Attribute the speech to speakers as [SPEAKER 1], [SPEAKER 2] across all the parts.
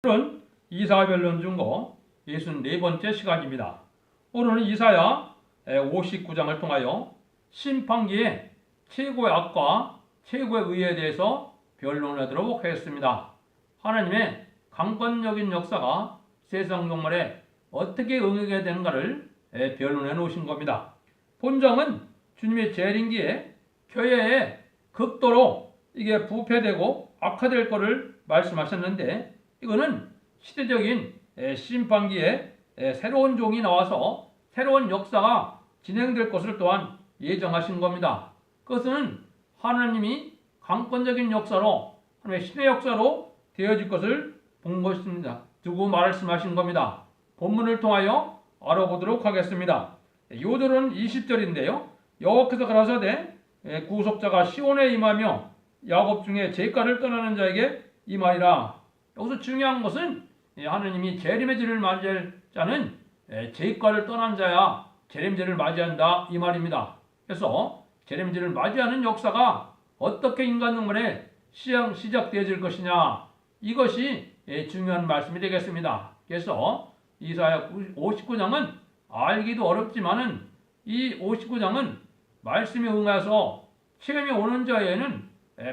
[SPEAKER 1] 오늘은 이사야별론 중거 64번째 시간입니다. 오늘은 이사야 59장을 통하여 심판기의 최고의 악과 최고의 의에 대해서 변론하도록 하겠습니다. 하나님의 강권적인 역사가 세상 종말에 어떻게 응하게 되는가를 변론해 놓으신 겁니다. 본정은 주님의 재림기에 교회에 극도로 이게 부패되고 악화될 것을 말씀하셨는데, 이거는 시대적인 심판기에 새로운 종이 나와서 새로운 역사가 진행될 것을 또한 예정하신 겁니다. 그것은 하나님이 강권적인 역사로, 하나님의 신의 역사로 되어질 것을 본 것입니다. 두고 말씀하신 겁니다. 본문을 통하여 알아보도록 하겠습니다. 요절은 20절인데요. 여호와께서 가라사대 구속자가 시온에 임하며 야곱 중에 제가를 떠나는 자에게 임하리라. 여기서 중요한 것은 하느님이 재림의 주를 맞이할 자는 제가를 떠난 자야 재림제를 맞이한다 이 말입니다. 그래서 재림제를 맞이하는 역사가 어떻게 인간 동물에 시작되어질 것이냐, 이것이 중요한 말씀이 되겠습니다. 그래서 이사야 59장은 알기도 어렵지만은 이 59장은 말씀에 응해서 시험이 오는 자에는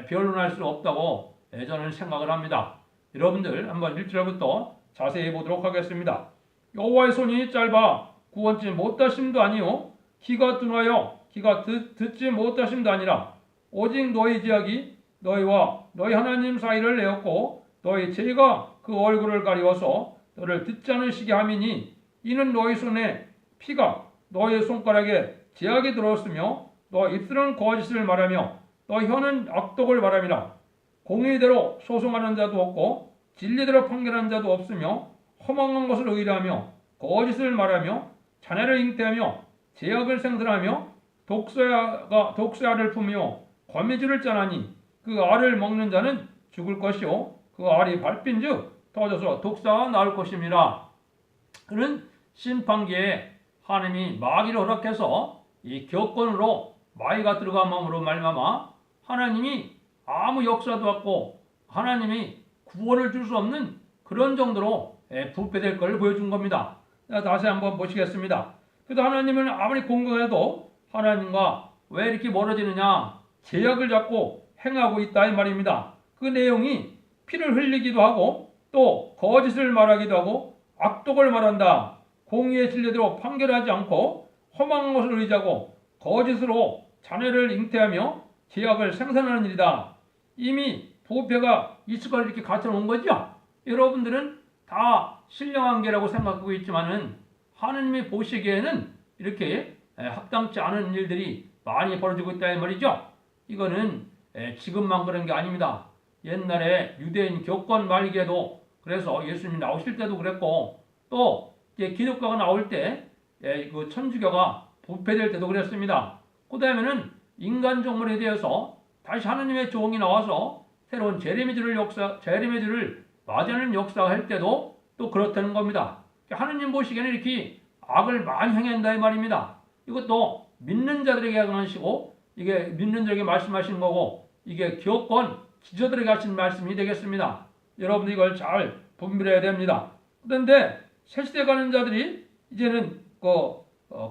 [SPEAKER 1] 변론할 수 없다고 저는 생각을 합니다. 여러분들 한번 1절부터 자세히 보도록 하겠습니다. 여호와의 손이 짧아 구원치 못하심도 아니요 귀가 둔하여 귀가 듣지 못하심도 아니라 오직 너희 지약이 너희와 너희 하나님 사이를 내었고 너희 죄가 그 얼굴을 가리워서 너를 듣지 않으시게 함이니 이는 너희 손에 피가 너희 손가락에 제약이 들었으며 너 입술은 거짓을 말하며 너 혀는 악독을 말함이라. 공의대로 소송하는 자도 없고 진리대로 판결하는 자도 없으며 허망한 것을 의뢰하며 거짓을 말하며 자네를 잉태하며 제약을 생산하며 독수알을 품며 거미줄을 짜나니 그 알을 먹는 자는 죽을 것이요 그 알이 밟힌즉 터져서 독사가 나올 것입니다. 그는 심판기에 하나님이 마귀를 허락해서 이 격권으로 마귀가 들어감으로 말미암아 하나님이 아무 역사도 없고 하나님이 구원을 줄 수 없는 그런 정도로 부패될 것을 보여준 겁니다. 다시 한번 보시겠습니다. 그래도 하나님은 아무리 공경해도 하나님과 왜 이렇게 멀어지느냐, 제약을 잡고 행하고 있다 이 말입니다. 그 내용이 피를 흘리기도 하고 또 거짓을 말하기도 하고 악독을 말한다. 공의의 진리대로 판결하지 않고 험한 것을 의지하고 거짓으로 자녀를 잉태하며 제약을 생산하는 일이다. 이미 부패가 있을 걸 이렇게 갖춰놓은 거죠. 여러분들은 다 신령한 게라고 생각하고 있지만은 하느님이 보시기에는 이렇게 합당치 않은 일들이 많이 벌어지고 있다 이 말이죠. 이거는 지금만 그런 게 아닙니다. 옛날에 유대인 교권 말기에도 그래서 예수님이 나오실 때도 그랬고 또 기독교가 나올 때 그 천주교가 부패될 때도 그랬습니다. 그 다음에는 인간 종말에 대해서 다시 하느님의 종이 나와서 새로운 재림의 주를 맞이하는 역사가 할 때도 또 그렇다는 겁니다. 하느님 보시기에는 이렇게 악을 많이 행한다 이 말입니다. 이것도 믿는 자들에게 하시고 이게 믿는 자에게 말씀하시는 거고 이게 교권 지도자들에게 하신 말씀이 되겠습니다. 여러분들 이걸 잘 분별해야 됩니다. 그런데 새시대 가는 자들이 이제는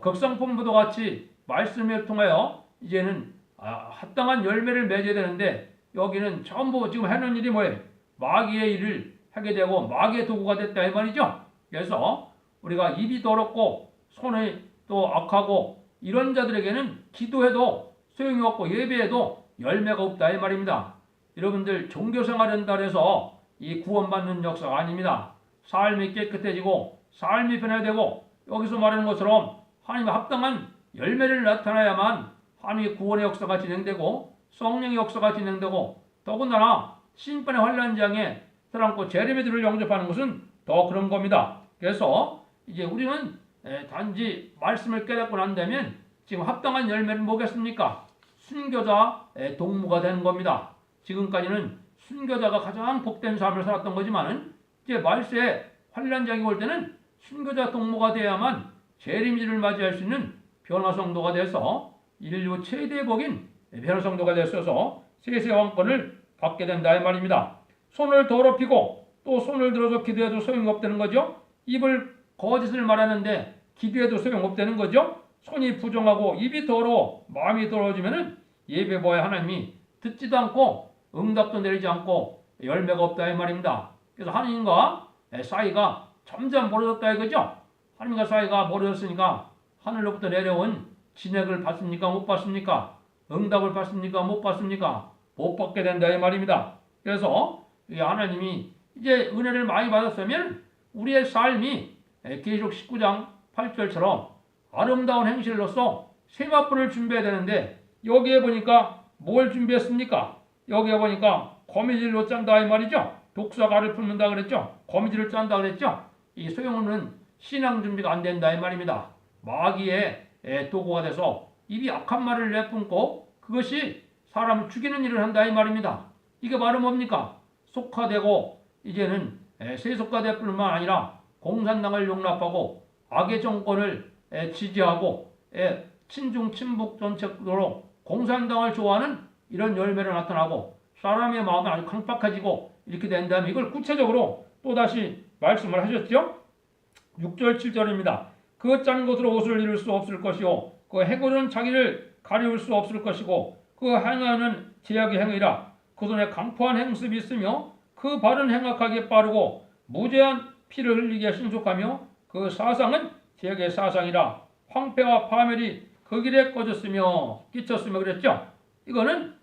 [SPEAKER 1] 극상품부도 같이 말씀을 통하여 이제는 합당한 열매를 맺어야 되는데 여기는 전부 지금 하는 일이 뭐예요? 마귀의 일을 하게 되고 마귀의 도구가 됐다 이 말이죠. 그래서 우리가 입이 더럽고 손이 또 악하고 이런 자들에게는 기도해도 소용이 없고 예배해도 열매가 없다 이 말입니다. 여러분들 종교생활한다 해서 이 구원받는 역사가 아닙니다. 삶이 깨끗해지고 삶이 변화되고 여기서 말하는 것처럼 하나님의 합당한 열매를 나타나야만 하나님의 구원의 역사가 진행되고 성령의 역사가 진행되고 더군다나 심판의 환란장에 들어앉고 재림의 주를 영접하는 것은 더 그런 겁니다. 그래서 이제 우리는 단지 말씀을 깨닫고 난다면 지금 합당한 열매는 뭐겠습니까? 순교자 동무가 되는 겁니다. 지금까지는 순교자가 가장 복된 삶을 살았던 거지만은 이제 말세에 환란장이 올 때는 순교자 동무가 되어야만 재림주를 맞이할 수 있는 변화성도가 돼서 인류 최대의 복인 변화성도가 되어서 세세 왕권을 받게 된다 이 말입니다. 손을 더럽히고 또 손을 들어서 기도해도 소용없다는 거죠. 입을 거짓을 말하는데 기도해도 소용없다는 거죠. 손이 부정하고 입이 더러워 마음이 더러워지면은 예배 보아야 하나님이 듣지도 않고 응답도 내리지 않고 열매가 없다 이 말입니다. 그래서 하나님과 사이가 점점 멀어졌다 이거죠. 하나님과 사이가 멀어졌으니까 하늘로부터 내려온 진액을 받습니까? 못 받습니까? 응답을 받습니까? 못 받습니까? 못 받게 된다 이 말입니다. 그래서 하나님이 이제 은혜를 많이 받았으면 우리의 삶이 계시록 19장 8절처럼 아름다운 행실로서 세마포를 준비해야 되는데 여기에 보니까 뭘 준비했습니까? 여기에 보니까 거미줄로 짠다 이 말이죠. 독사가 알을 품는다 그랬죠. 거미줄을 짠다 그랬죠. 이 소용없는 신앙 준비가 안 된다 이 말입니다. 마귀의 도구가 돼서 입이 악한 말을 내뿜고 그것이 사람을 죽이는 일을 한다 이 말입니다. 이게 바로 뭡니까? 속화되고 이제는 세속화될 뿐만 아니라 공산당을 용납하고 악의 정권을 지지하고 친중 친북 정책으로 공산당을 좋아하는 이런 열매로 나타나고 사람의 마음이 아주 강팍해지고 이렇게 된다면 이걸 구체적으로 또다시 말씀을 하셨죠. 6절 7절입니다. 그 짠 것으로 옷을 이룰 수 없을 것이요 그 해골은 자기를 가리울 수 없을 것이고 그 행하는 제약의 행위라 그 손에 강포한 행습이 있으며 그 발은 행악하게 빠르고 무제한 피를 흘리게 신속하며 그 사상은 제약의 사상이라 황폐와 파멸이 그 길에 꺼졌으며 끼쳤으며 그랬죠. 이거는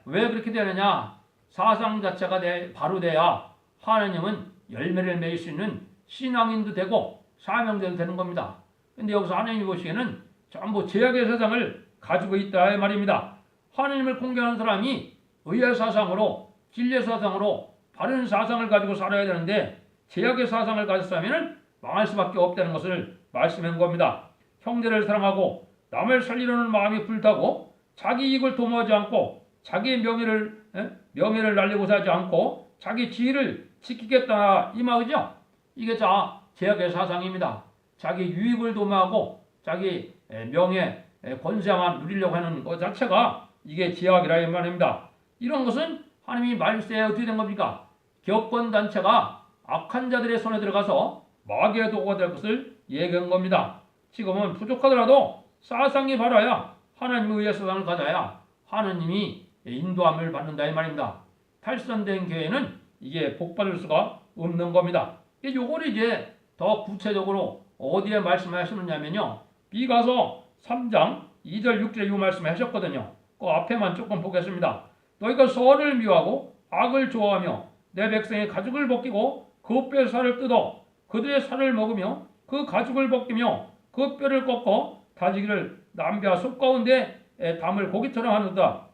[SPEAKER 1] 왜 그렇게 되느냐? 사상 자체가 바로 돼야 하나님은 열매를 맺을 수 있는 신앙인도 되고 사명자도 되는 겁니다. 근데 여기서 하나님이 보시기에는 전부 제약의 사상을 가지고 있다 이 말입니다. 하나님을 공경하는 사람이 의의 사상으로 진리의 사상으로 바른 사상을 가지고 살아야 되는데 제약의 사상을 가졌다면 망할 수밖에 없다는 것을 말씀한 겁니다. 형제를 사랑하고 남을 살리려는 마음이 불타고 자기 이익을 도모하지 않고 자기의 명예를 날리고자 하지 않고 자기 지위를 지키겠다 이 말이죠. 이게 다 제약의 사상입니다. 자기 유익을 도모하고 자기 명예, 권세만 누리려고 하는 것 자체가 이게 제약이라 이 말입니다. 이런 것은 하나님이 말세에 어떻게 된 겁니까? 기업권단체가 악한 자들의 손에 들어가서 마귀의 도구가 될 것을 얘기한 겁니다. 지금은 부족하더라도 사상이 바라야 하나님의 의의 사상을 가져야 하나님이 인도함을 받는다 이 말입니다. 탈선된 교회는 이게 복받을 수가 없는 겁니다. 요걸 이제 더 구체적으로 어디에 말씀하시느냐면요. 미가서 3장 2절 6절에 이 말씀을 하셨거든요. 그 앞에만 조금 보겠습니다. 너희가 선을 미워하고 악을 좋아하며 내 백성의 가죽을 벗기고 그 뼈 살을 뜯어 그들의 살을 먹으며 그 가죽을 벗기며 그 뼈를 꺾어 다지기를 남배와 속 가운데 담을 고기처럼 하는다.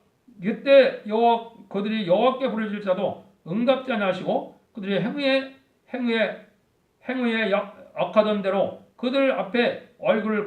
[SPEAKER 1] 이때 그들이 여호와께 부르짖자도 응답지 아니하시고 그들의 행위에 악하던 대로 그들 앞에 얼굴을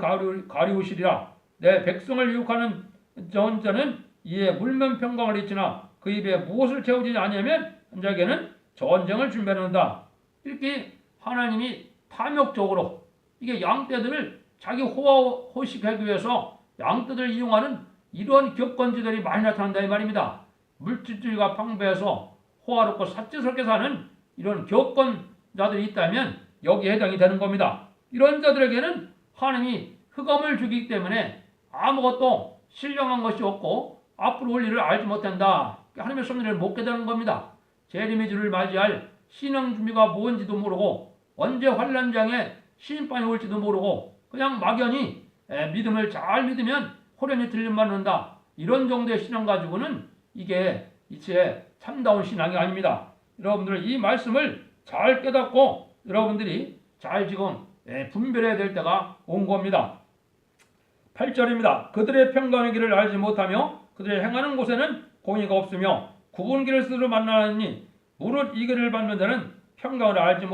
[SPEAKER 1] 가리우시리라. 내 백성을 유혹하는 전자는 이에 물면 평강을 잊으나 그 입에 무엇을 채우지 아니하면 자에게는 전쟁을 준비하는다. 이렇게 하나님이 탐욕적으로 이게 양떼들을 자기 호식하기 위해서 양떼들을 이용하는 이러한 격건지들이 많이 나타난다 이 말입니다. 물질주의가 방배해서 호화롭고 사치스럽게 사는 이런 격건자들이 있다면 여기에 해당이 되는 겁니다. 이런 자들에게는 하나님이 흑암을 주기 때문에 아무것도 신령한 것이 없고 앞으로 올 일을 알지 못한다. 하나님의 섭리를 못 깨닫는 겁니다. 재림의 주를 맞이할 신앙 준비가 뭔지도 모르고 언제 환난장에 심판이 올지도 모르고 그냥 막연히 믿음을 잘 믿으면 호련히 들림받는다. 이런 정도의 신앙 가지고는 이게 이제 참다운 신앙이 아닙니다. 여러분들 이 말씀을 잘 깨닫고 여러분들이 잘 지금 분별해야 될 때가 온 겁니다. 8절입니다. 그들의 평강의 길을 알지 못하며 그들의 행하는 곳에는 공의가 없으며 구분 길을 스스로 만나느니 무릇 이 길을 받는 자는 평강을 알지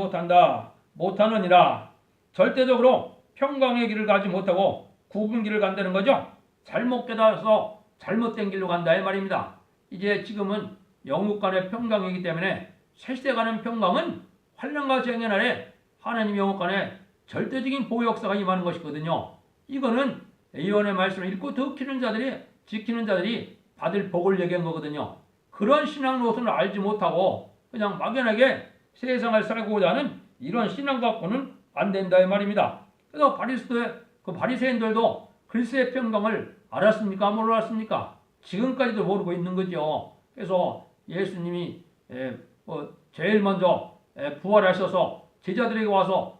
[SPEAKER 1] 못하느니라. 절대적으로 평강의 길을 가지 못하고 구분 길을 간다는 거죠. 잘못 깨달아서 잘못된 길로 간다 이 말입니다. 이제 지금은 영국 간의 평강이기 때문에 세세가는 평강은 환난과 재앙의 날에 하나님 영국 간에 절대적인 보호 역사가 임하는 것이거든요. 이거는 예언의 말씀을 읽고 지키는 자들이 받을 복을 얘기한 거거든요. 그런 신앙 노선을 알지 못하고 그냥 막연하게 세상을 살고자 하는 이런 신앙 갖고는 안 된다 이 말입니다. 그래서 바리새인들도 그리스도의 평강을 알았습니까? 몰랐습니까? 지금까지도 모르고 있는 거죠. 그래서 예수님이 제일 먼저 부활하셔서 제자들에게 와서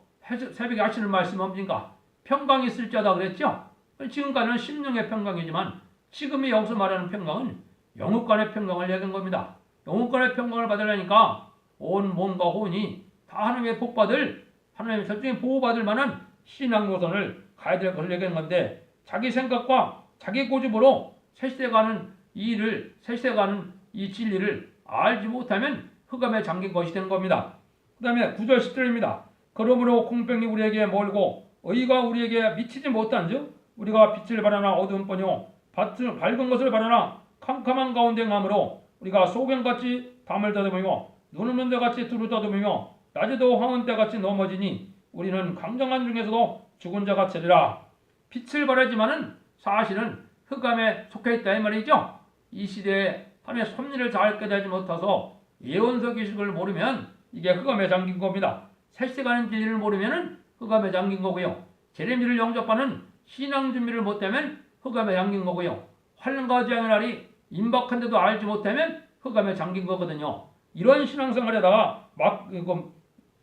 [SPEAKER 1] 새벽에 하시는 말씀은 뭡니까? 평강이 있을지어다 그랬죠? 지금까지는 심령의 평강이지만 지금이 여기서 말하는 평강은 영육간의 평강을 얘기한 겁니다. 영육간의 평강을 받으려니까 온 몸과 혼이 다 하나님의 복받을, 하나님의 절대적인 보호받을 만한 신앙 노선을 가야 될 것을 얘기한 건데, 자기 생각과 자기 고집으로 세세가는 이 진리를 알지 못하면 흑암에 잠긴 것이 되는 겁니다. 그 다음에 9절 10절입니다. 그러므로 공평이 우리에게 멀고 의가 우리에게 미치지 못한즉 우리가 빛을 바라나 어두운 뿐이요 밝은 것을 바라나 캄캄한 가운데 감으로 우리가 소경같이 담을 더듬으며 눈 없는 데같이 두루 더듬으며 낮에도 황혼 때같이 넘어지니 우리는 강정한 중에서도 죽은 자가 되리라. 빛을 바라지만은 사실은 흑암에 속해 있다 이 말이죠. 이 시대에 하나님의 섭리를 잘 깨닫지 못해서 예언서 기식을 모르면 이게 흑암에 잠긴 겁니다. 살세가는 진리를 모르면 흑암에 잠긴 거고요. 제레미를 영접하는 신앙 준비를 못하면 흑암에 잠긴 거고요. 환란과 재앙의 날이 임박한데도 알지 못하면 흑암에 잠긴 거거든요. 이런 신앙생활에다가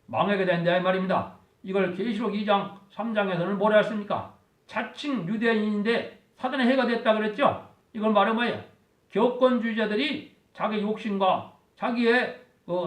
[SPEAKER 1] 망하게 된다 이 말입니다. 이걸 계시록 2장 3장에서는 뭐라 했습니까? 자칭 유대인인데 사단의 해가 됐다 그랬죠. 이걸 말하면 뭐예요? 교권주의자들이 자기 욕심과 자기의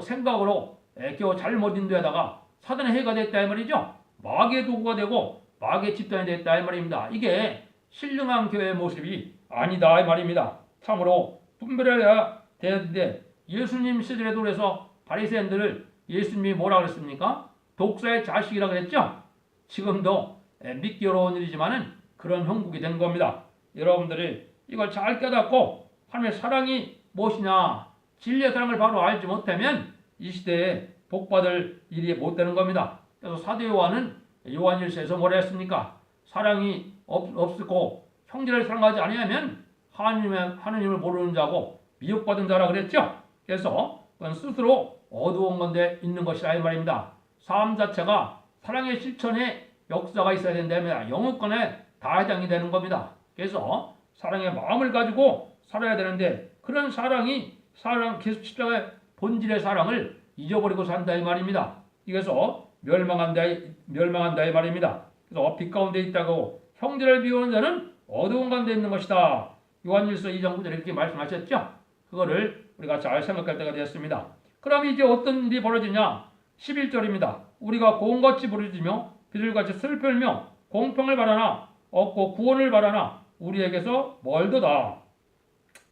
[SPEAKER 1] 생각으로 겨우 잘못 인도에다가 사단의 해가 됐다 이 말이죠. 마귀의 도구가 되고 마귀의 집단이 됐다 이 말입니다. 이게 신령한 교회의 모습이 아니다 이 말입니다. 참으로 분별해야 되는데, 예수님 시절에도 그래서 바리새인들을 예수님이 뭐라 그랬습니까? 독사의 자식이라 그랬죠. 지금도 믿기 어려운 일이지만은 그런 형국이 된 겁니다. 여러분들이 이걸 잘 깨닫고 하나님의 사랑이 무엇이냐, 진리의 사랑을 바로 알지 못하면 이 시대에 복받을 일이 못 되는 겁니다. 그래서 사도 요한은 요한일서에서 뭐라 했습니까? 사랑이 없고 형제를 사랑하지 아니하면 하느님을 모르는 자고 미혹받은 자라 그랬죠. 그래서 그건 스스로 어두운 건데 있는 것이라 이 말입니다. 삶 자체가 사랑의 실천에 역사가 있어야 된다면 영혼권에 다 해당이 되는 겁니다. 그래서 사랑의 마음을 가지고 살아야 되는데, 그런 사랑 계속 십자가의 본질의 사랑을 잊어버리고 산다 이 말입니다. 이래서 멸망한다 이 말입니다. 그래서 빛 가운데 있다고 형제를 비우는 자는 어두운 가운데 있는 것이다. 요한일서 2장 9절에 이렇게 말씀하셨죠. 그거를 우리가 잘 생각할 때가 되었습니다. 그럼 이제 어떤 일이 벌어지냐? 11절입니다. 우리가 고음같이 부르짖으며 비둘같이 슬플며 공평을 바라나 없고 구원을 바라나 우리에게서 멀도다.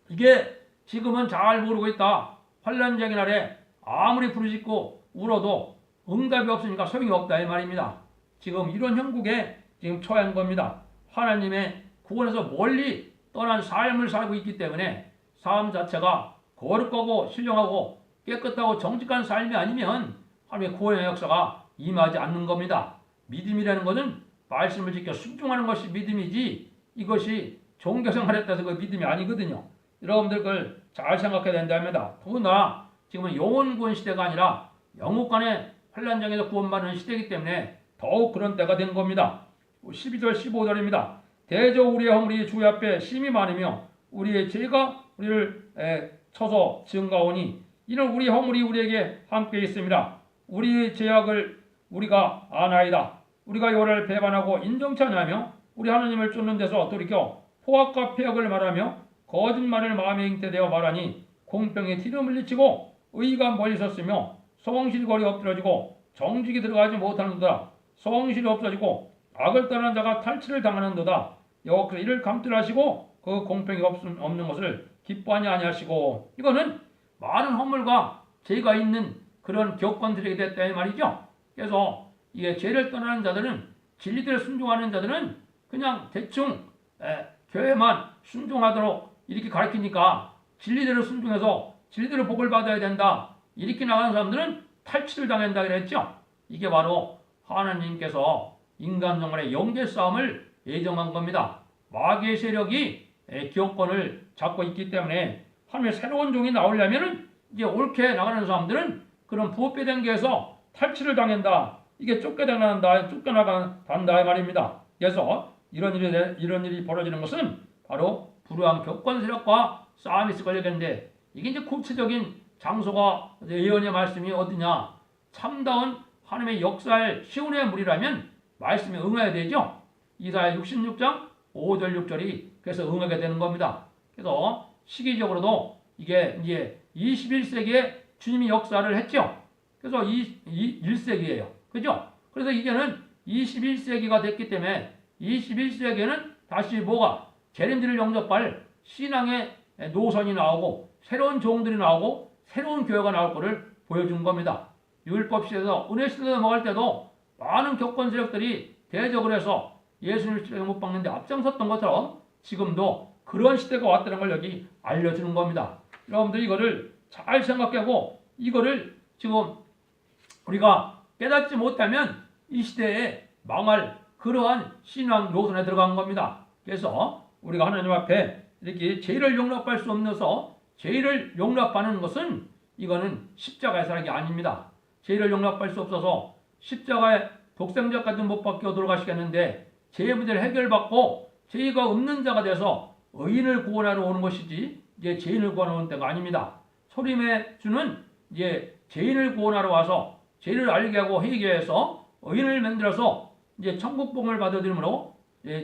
[SPEAKER 1] 이게 지금은 잘 모르고 있다. 환난쟁이 날에 아무리 부르짖고 울어도 응답이 없으니까 소용이 없다 이 말입니다. 지금 이런 형국에 지금 처한 겁니다. 하나님의 구원에서 멀리 떠난 삶을 살고 있기 때문에 삶 자체가 거룩하고 신령하고 깨끗하고 정직한 삶이 아니면 하나님의 구원의 역사가 임하지 않는 겁니다. 믿음이라는 것은 말씀을 지켜 순종하는 것이 믿음이지, 이것이 종교생활에 따라서 그 믿음이 아니거든요. 여러분들 그걸 잘 생각해야 된답니다. 더구나 지금은 영혼구원 시대가 아니라 영육간의 환난정에서 구원받는 시대이기 때문에 더욱 그런 때가 된 겁니다. 12절 15절입니다. 대저 우리의 허물이 주 앞에 심히 많으며 우리의 죄가 우리를 쳐서 증가오니 이는 우리 허물이 우리에게 함께 있습니다. 우리의 죄악을 우리가 아나이다. 우리가 요를 배반하고 인정치 않으며 우리 하나님을 쫓는 데서 돌이켜 포악과 폐역을 말하며 거짓말을 마음에 잉태되어 말하니 공평의 티를 물리치고 의가 멀리 섰으며 성실거리 엎드러지고 정직이 들어가지 못하는도다. 성실이 없어지고 악을 떠난 자가 탈취를 당하는도다. 여호와께서 이를 감찰하시고 그 공평이 없는 것을 기뻐하지 아니하시고. 이거는 많은 허물과 죄가 있는 그런 교권들이 됐다 이 말이죠. 그래서 이게 죄를 떠나는 자들은, 진리대로 순종하는 자들은 그냥 대충 교회만 순종하도록 이렇게 가르치니까 진리대로 순종해서 진리대로 복을 받아야 된다 이렇게 나가는 사람들은 탈취를 당한다 그랬죠. 이게 바로 하나님께서 인간 정말의 영계 싸움을 예정한 겁니다. 마귀의 세력이 기업권을 잡고 있기 때문에 하나님의 새로운 종이 나오려면 이제 옳게 나가는 사람들은 그런 부패된 게에서 탈취를 당한다. 이게 쫓겨나간다, 쫓겨나간다 이 말입니다. 그래서 이런 일이 벌어지는 것은 바로 불우한 교권 세력과 싸움이 있을 걸리겠는데 이게 이제 구체적인 장소가 예언의 말씀이 어디냐? 참다운 하나님의 역사의 시온의 물이라면 말씀에 응해야 되죠. 이사야 66장 5절 6절이 그래서 응하게 되는 겁니다. 그래서 시기적으로도 이게 이제 21세기에 주님이 역사를 했죠. 그래서 1세기예요. 그죠? 그래서 이제는 21세기가 됐기 때문에 21세기에는 다시 뭐가 재림들을 영접할 신앙의 노선이 나오고 새로운 종들이 나오고 새로운 교회가 나올 것을 보여준 겁니다. 율법 시대에서 은혜 시대에 넘어갈 때도 많은 교권 세력들이 대적을 해서 예수님을 십자가에 못 박는데 앞장섰던 것처럼 지금도 그런 시대가 왔다는 걸 여기 알려주는 겁니다. 여러분들 이거를 잘 생각하고 이거를 지금 우리가 깨닫지 못하면 이 시대에 망할 그러한 신앙 노선에 들어간 겁니다. 그래서 우리가 하나님 앞에 이렇게 죄를 용납할 수 없어서 죄를 용납하는 것은 이거는 십자가의 사랑이 아닙니다. 죄를 용납할 수 없어서 십자가에 독생자까지 못 박혀 돌아가시겠는데 죄의 문제를 해결받고 죄가 없는 자가 돼서 의인을 구원하러 오는 것이지 이제 죄인을 구원하러 오는 때가 아닙니다. 소림의 주는 이제 죄인을 구원하러 와서 죄를 알게 하고 회개해서 의인을 만들어서 이제 천국 복을 받아들임으로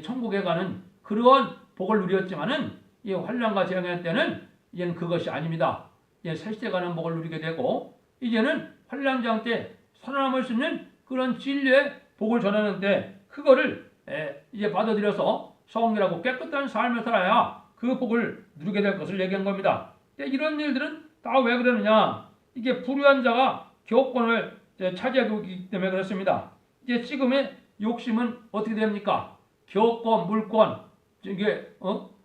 [SPEAKER 1] 천국에 가는 그러한 복을 누렸지만은 이 환난과 재앙의 때는 이제는 그것이 아닙니다. 이제 새 가는 복을 누리게 되고 이제는 환난장 때 살아남을 수 있는 그런 진리의 복을 전하는데 그거를 이제 받아들여서 성결하고 깨끗한 삶을 살아야 그 복을 누리게 될 것을 얘기한 겁니다. 이런 일들은 다 왜 그러느냐? 이게 불의한 자가 교권을 차지하고 있기 때문에 그렇습니다. 이제 지금의 욕심은 어떻게 됩니까? 교권, 물권, 이게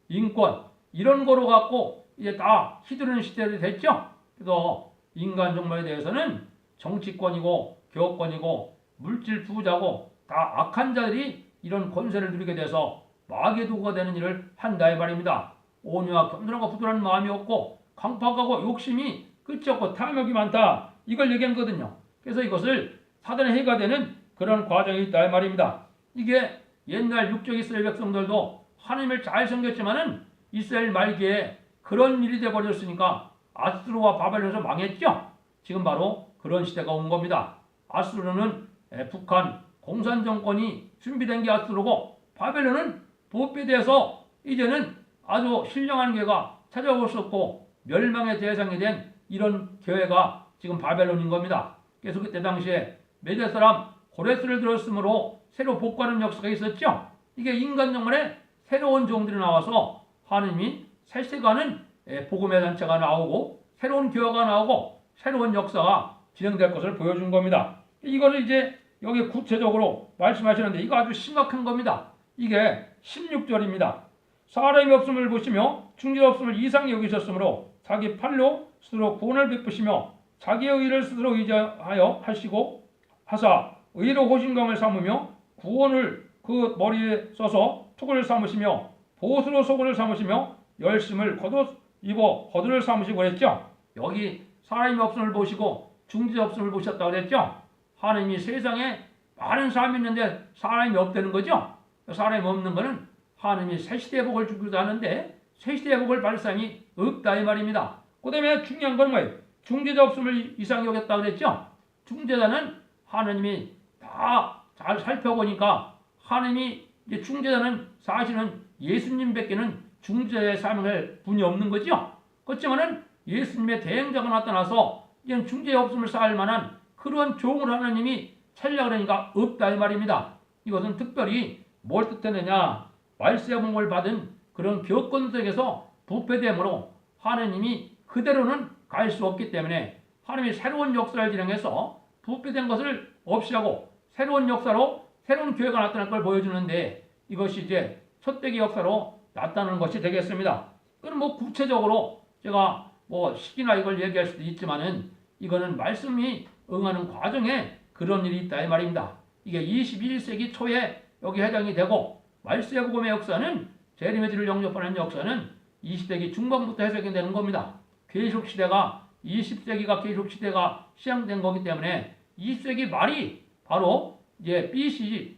[SPEAKER 1] 인권 이런 거로 갖고 이제 다 휘두르는 시대가 됐죠. 그래서 인간 정말에 대해서는 정치권이고 교권이고 물질 부자고 다 악한 자들이 이런 권세를 누리게 돼서 마귀의 도구가 되는 일을 한다 이 말입니다. 온유와 겸손하고 부드러운 마음이 없고 강팍하고 욕심이 끝이 없고 탐욕이 많다. 이걸 얘기한 거거든요. 그래서 이것을 사단의 해가 되는 그런 과정이 있다 이 말입니다. 이게 옛날 육적 이스라엘 백성들도 하나님을 잘 섬겼지만은 이스라엘 말기에 그런 일이 되어버렸으니까 아수르와 바벨론에서 망했죠. 지금 바로 그런 시대가 온 겁니다. 아수르는 북한 공산 정권이 준비된 게 아수르고 바벨론은 부패돼서 이제는 아주 신령한 교회가 찾아올 수 없고 멸망의 대상이 된 이런 교회가 지금 바벨론인 겁니다. 그래서 그때 당시에 메대 사람 고레스를 들었으므로 새로 복구하는 역사가 있었죠. 이게 인간 정말에 새로운 종들이 나와서 하나님이 살세가는 복음의 단체가 나오고 새로운 교회가 나오고 새로운 역사가 진행될 것을 보여준 겁니다. 이거를 이제 여기 구체적으로 말씀하시는데 이거 아주 심각한 겁니다. 이게 16절입니다. 사람이 없음을 보시며 중재 없음을 이상히 여기셨으므로 자기 팔로 스스로 구원을 베푸시며 자기의 의를 스스로 의지하여 하시고 하사 의로 호신경을 삼으며 구원을 그 머리에 써서 툭을 삼으시며 보수로 소근을 삼으시며 열심을 겉옷 입어 거두를 삼으시고 그랬죠. 여기 사람이 없음을 보시고 중재 없음을 보셨다고 그랬죠. 하나님이 세상에 많은 사람이 있는데 사람이 없다는 거죠. 사람이 없는 거는 하나님이 새 시대의 복을 주기도 하는데 새 시대의 복을 받을 사람이 없다 이 말입니다. 그 다음에 중요한 건 뭐예요? 중재자 없음을 이상히 여겼다고 그랬죠. 중재자는 하나님이 다 잘 살펴보니까 하나님이 이제 중재자는 사실은 예수님밖에는 중재자의 삶을 할 분이 없는 거죠. 그렇지만은 예수님의 대행자가 나타나서 이제 중재 없음을 쌓을 만한 그런 종을 하나님이 찾으려고 그러니까 없다 이 말입니다. 이것은 특별히 뭘 뜻하느냐? 말세의 복을 받은 그런 교권 속에서 부패됨으로 하나님이 그대로는 갈 수 없기 때문에 하나님이 새로운 역사를 진행해서 부패된 것을 없이하고 새로운 역사로 새로운 교회가 나타날 걸 보여주는데 이것이 이제 첫대기 역사로 나타나는 것이 되겠습니다. 그럼 뭐 구체적으로 제가 뭐 시기나 이걸 얘기할 수도 있지만은 이거는 말씀이 응하는 과정에 그런 일이 있다 이 말입니다. 이게 21세기 초에 여기 해당이 되고 말세의 복음의 역사는 재림의 질을 영접하는 역사는 20세기 중반부터 해석이 되는 겁니다. 계속 시대가 20세기가 계시록 시대가 시작된 거기 때문에 20세기 말이 바로 이제 BC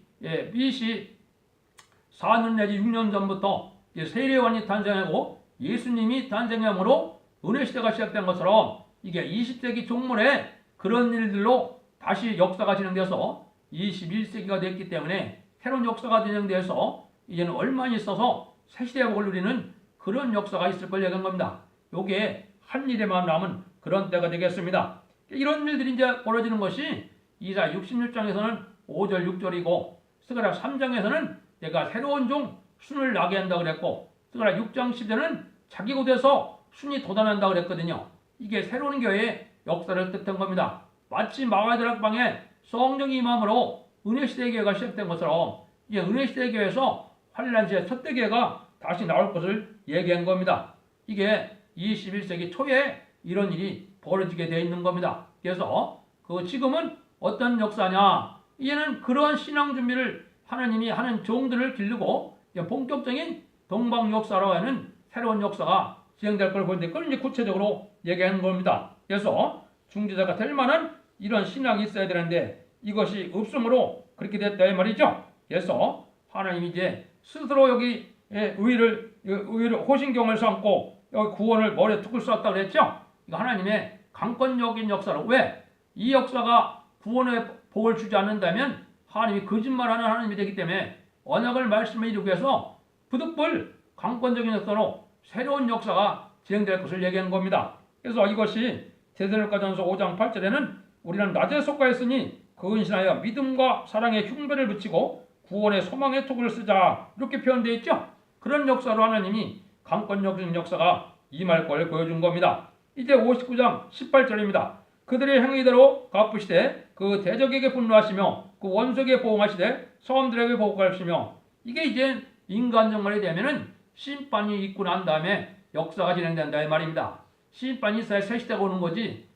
[SPEAKER 1] 4년 내지 6년 전부터 세례요한이 탄생하고 예수님이 탄생함으로 은혜 시대가 시작된 것처럼 이게 20세기 종말에 그런 일들로 다시 역사가 진행돼서 21세기가 됐기 때문에 새로운 역사가 진행돼서 이제는 얼마 있어서 새 시대복을 누리는 그런 역사가 있을 걸 얘기한 겁니다. 요게 한 일에만 남은 그런 때가 되겠습니다. 이런 일들이 이제 벌어지는 것이 이사 66장에서는 5절 6절이고 스가랴 3장에서는 내가 새로운 종 순을 나게 한다 그랬고 스가랴 6장 10절은 자기 곳에서 순이 돋아난다 그랬거든요. 이게 새로운 교회의 역사를 뜻한 겁니다. 마치 마가다락방에 성령이 임함으로 은혜시대 교회가 시작된 것처럼 이제 은혜시대 교회에서 환란시대 첫대 교회가 다시 나올 것을 얘기한 겁니다. 이게 21세기 초에 이런 일이 벌어지게 되어 있는 겁니다. 그래서 지금은 어떤 역사냐? 이제는 그러한 신앙 준비를 하나님이 하는 종들을 기르고 본격적인 동방 역사로 하는 새로운 역사가 진행될 걸 보는데 그걸 이제 구체적으로 얘기하는 겁니다. 그래서 중재자가 될 만한 이런 신앙이 있어야 되는데 이것이 없으므로 그렇게 됐다 이 말이죠. 그래서 하나님이 이제 스스로 여기 의를 호신경을 삼고 여기 구원을 머리에 툭을 쐈다 그랬죠. 이거 하나님의 강권적인 역사로 왜? 이 역사가 구원의 복을 주지 않는다면 하나님이 거짓말하는 하나님이 되기 때문에 언약을 말씀을 이루기 위해서 부득불 강권적인 역사로 새로운 역사가 진행될 것을 얘기하는 겁니다. 그래서 이것이 데살로니가전서 5장 8절에는 우리는 낮에 속하였으니 그 은신하여 믿음과 사랑의 흉배를 붙이고 구원의 소망의 톡을 쓰자 이렇게 표현되어 있죠. 그런 역사로 하나님이 강권적인 역사가 임할 걸 보여준 겁니다. 이제 59장 18절입니다. 그들의 행위대로 갚으시되 그 대적에게 분노하시며 그 원수에게 보응하시되 사람들에게 보복하시며 이게 이제 인간 정말이 되면은 심판이 있고 난 다음에 역사가 진행된다 이 말입니다. 심판이 있어야 새 시대가 오는 거지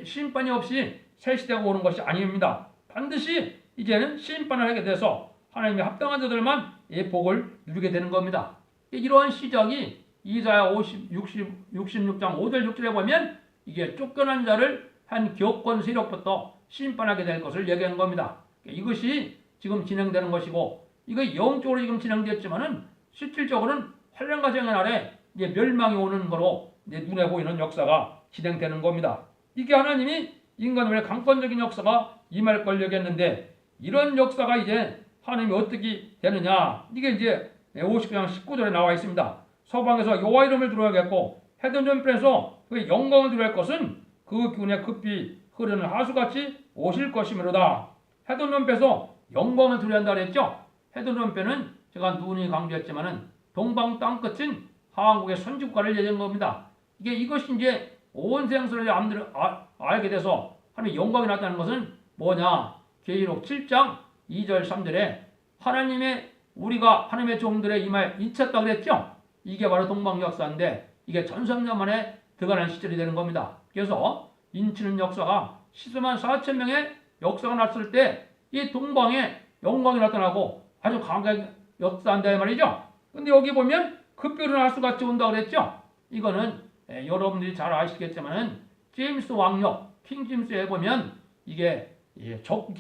[SPEAKER 1] 심판이 없이 새 시대가 오는 것이 아닙니다. 반드시 이제는 심판을 하게 돼서 하나님이 합당한 자들만 이 복을 누리게 되는 겁니다. 이러한 시작이 이사야 66장 5절 6절에 보면 이게 쫓겨난 자를 한 기업권 세력부터 심판하게 될 것을 얘기하는 겁니다. 이것이 지금 진행되는 것이고 이거 영적으로 지금 진행됐지만은 실질적으로는 환란과 재앙의 날에 이제 멸망이 오는 거로 이제 눈에 보이는 역사가 진행되는 겁니다. 이게 하나님이 인간의 강권적인 역사가 임할 걸 얘기했는데 이런 역사가 이제 하나님이 어떻게 되느냐 이게 이제 59장 19절에 나와 있습니다. 서방에서 여호와 이름을 들어야겠고 해변 전편에서 그 영광을 들어야 것은 그 기운에 급히 흐르는 하수같이 오실 것이므로다. 해변 전편에서 영광을 들어야 한다 그랬죠. 해변 전편은 제가 눈이 강조했지만은 동방 땅끝인 한국의 선지국가를 얘기한 겁니다. 이것이 이제 온 세상을 알게 돼서 하나님의 영광이 나타나는 것은 뭐냐? 계시록 7장 2절 3절에 우리가 하나님의 종들의 임하에 인쳤다 그랬죠? 이게 바로 동방 역사인데 이게 1300년 만에 들어가는 시절이 되는 겁니다. 그래서 인치는 역사가 14만 4천 명의 역사가 났을 때 이 동방에 영광이 나타나고 아주 강하게 역사한다 말이죠. 근데 여기 보면 급별한 하수같이 온다 그랬죠? 이거는 여러분들이 잘 아시겠지만은 제임스 왕력 킹 제임스에 보면 이게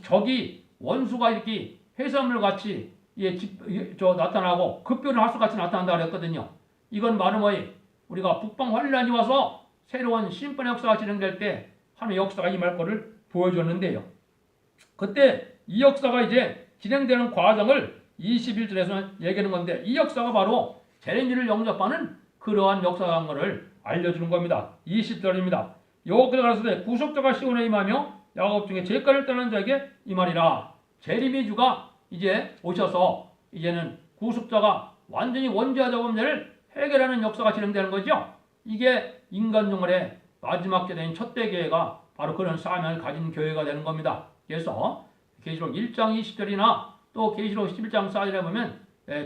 [SPEAKER 1] 적이 원수가 이렇게 해산물 같이 나타나고 급별한 하수같이 나타난다 그랬거든요. 이건 말하면 우리가 북방 환란이 와서 새로운 심판의 역사가 진행될 때 하나님의 역사가 임할 것을 보여줬는데요. 그때 이 역사가 이제 진행되는 과정을 21절에서 얘기하는 건데 이 역사가 바로 재림주를 영접하는 그러한 역사라는 것을 알려주는 겁니다. 20절입니다. 여호와께서 가라사대 구속자가 시온에 임하며 야곱 중에 죄가를 떠난 자에게 임하리라. 재림의 주가 이제 오셔서 이제는 구속자가 완전히 원죄하자 범죄를 해결하는 역사가 진행되는 거죠. 이게 인간 종말의 마지막 때된 첫대 교회가 바로 그런 사명을 가진 교회가 되는 겁니다. 그래서 계시록 1장 20절이나 또 계시록 11장 4절에 보면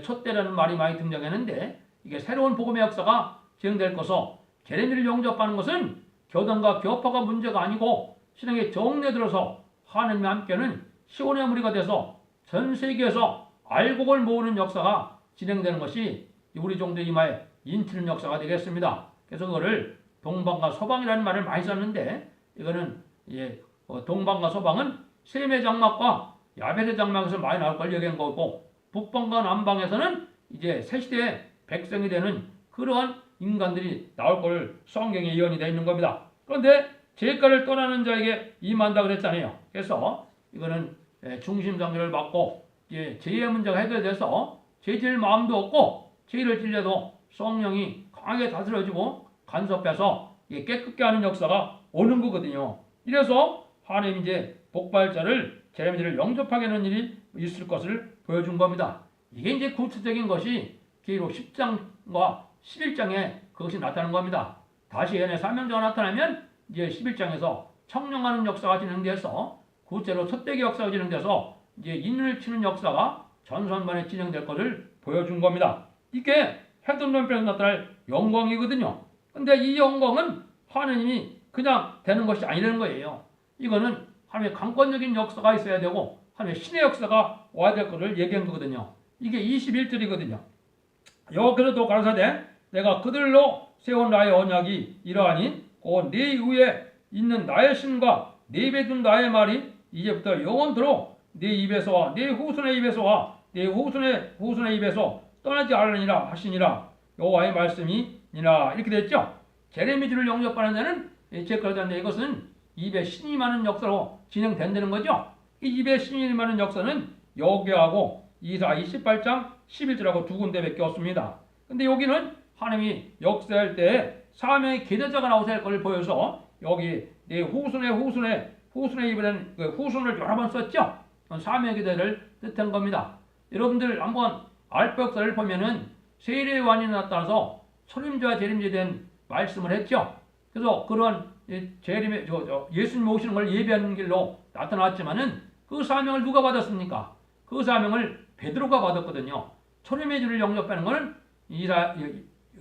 [SPEAKER 1] 첫대라는 말이 많이 등장했는데 이게 새로운 복음의 역사가 진행될 것서 재림주를 영접하는 것은 교단과 교파가 문제가 아니고 신앙의 정례 들어서 하나님과 함께는 시온의 무리가 돼서 전 세계에서 알곡을 모으는 역사가 진행되는 것이 우리 종들 이마에 인치는 역사가 되겠습니다. 그래서 그거를 동방과 서방이라는 말을 많이 썼는데 이거는 동방과 서방은 셈의 장막과 야벳의 장막에서 많이 나올 걸 얘기한 거고 북방과 남방에서는 이제 새 시대의 백성이 되는 그러한 인간들이 나올 걸 성경에 예언이 되어 있는 겁니다. 그런데 죄가를 떠나는 자에게 임한다 그랬잖아요. 그래서 이거는 중심상태를 받고 죄의 문제가 해결돼서 죄질 마음도 없고 죄를 질려도 성령이 강하게 다스려지고 간섭해서 깨끗게 하는 역사가 오는 거거든요. 이래서 하나님 이제 복발자를 제레미야를 영접하게 하는 일이 있을 것을 보여준 겁니다. 이게 이제 구체적인 것이 계시록 10장과 11장에 그것이 나타나는 겁니다. 다시 얘네 사명자가 나타나면 이제 11장에서 청령하는 역사가 진행돼서 구체로 첫대기 역사가 진행돼서 이제 인을 치는 역사가 전선반에 진행될 것을 보여준 겁니다. 이게 헤든론편에서 나타날 영광이거든요. 근데 이 영광은 하느님이 그냥 되는 것이 아니라는 거예요. 이거는 하나님의 강권적인 역사가 있어야 되고 하나님의 신의 역사가 와야 될 것을 얘기한 거거든요. 이게 21절이거든요. 여호와께서 가라사대 내가 그들로 세운 나의 언약이 이러하니 곧 네 위에 있는 나의 신과 네 입에 둔 나의 말이 이제부터 영원토록 네 입에서와 네 후손의 입에서와 네 후손의 입에서 떠나지 않으리라 하시니라. 여호와의 말씀이니라. 이렇게 됐죠. 제레미야를 영접하는 데는 제거하는데 이것은 입에 신이 많은 역사로 진행된다는 거죠. 이 입에 신이 많은 역사는 여기하고 이사 28장 11절하고 두 군데밖에 없습니다. 근데 여기는 하나님이 역사할 때 사명의 계대자가 나오실 것을 보여서 여기 내 후손의 입에는 후손을 여러 번 썼죠. 사명의 계대를 뜻한 겁니다. 여러분들 한번 알파 역사를 보면은 세례 요한이 나타나서 초림자와 재림자에 대한 말씀을 했죠. 그래서 그런 예수님 오시는 걸 예비하는 길로 나타났지만은 그 사명을 누가 받았습니까? 그 사명을 베드로가 받았거든요. 초림의 주를 영접하는 것은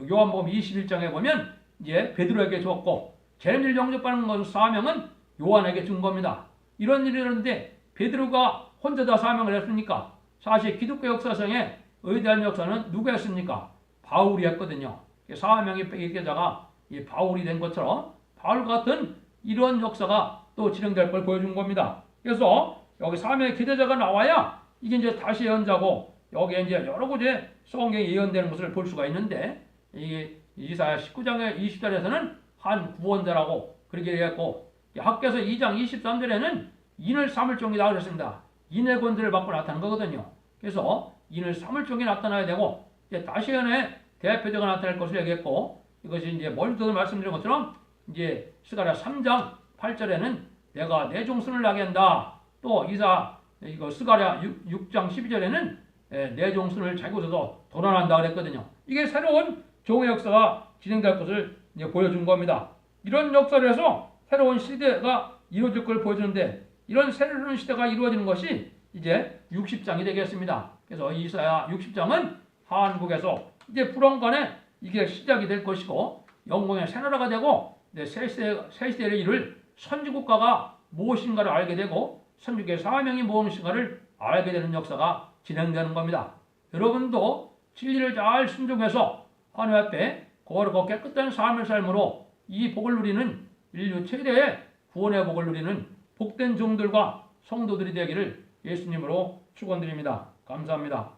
[SPEAKER 1] 요한복음 21장에 보면 이제 베드로에게 줬고 제레미야를 영접하는 것 사명은 요한에게 준 겁니다. 이런 일이 있는데 베드로가 혼자 다 사명을 했습니까? 사실 기독교 역사상에 의대한 역사는 누가 했습니까? 바울이 했거든요. 사명의 계자가 바울이 된 것처럼 바울 같은 이런 역사가 또 진행될 걸 보여준 겁니다. 그래서 여기 사명의 기대자가 나와야 이게 이제 다시 예언자고 여기에 이제 여러 곳에 성경에 예언되는 것을 볼 수가 있는데 이게 이사야 19장의 20절에서는 한 구원자라고 그렇게 얘기했고 학개서 2장 23절에는 인을 삼을 종이다 그랬습니다. 인의 권세를 받고 나타난 거거든요. 그래서 인을 삼을 종이 나타나야 되고 이제 다시 예언의 대표자가 나타날 것을 얘기했고 이것이 이제 멀리도 말씀드린 것처럼 이제 스가랴 3장 8절에는 내가 내 종순을 나게 한다. 또 스가랴 6장 12절에는 내 종순을 자기 곳에서 도난한다 그랬거든요. 이게 새로운 종의 역사가 진행될 것을 이제 보여준 겁니다. 이런 역사를 해서 새로운 시대가 이루어질 걸 보여주는데 이런 새로운 시대가 이루어지는 것이 이제 60장이 되겠습니다. 그래서 이사야 60장은 한국에서 이제 불언간에 이게 시작이 될 것이고 영광의 새 나라가 되고 새 시대를 이룰 선지국가가 무엇인가를 알게 되고 선지국의 사명이 무엇인가를 알게 되는 역사가 진행되는 겁니다. 여러분도 진리를 잘 순종해서 하나님 앞에 거룩하고 깨끗한 삶을 삶으로 이 복을 누리는 인류 최대의 구원의 복을 누리는 복된 종들과 성도들이 되기를 예수님으로 축원드립니다. 감사합니다.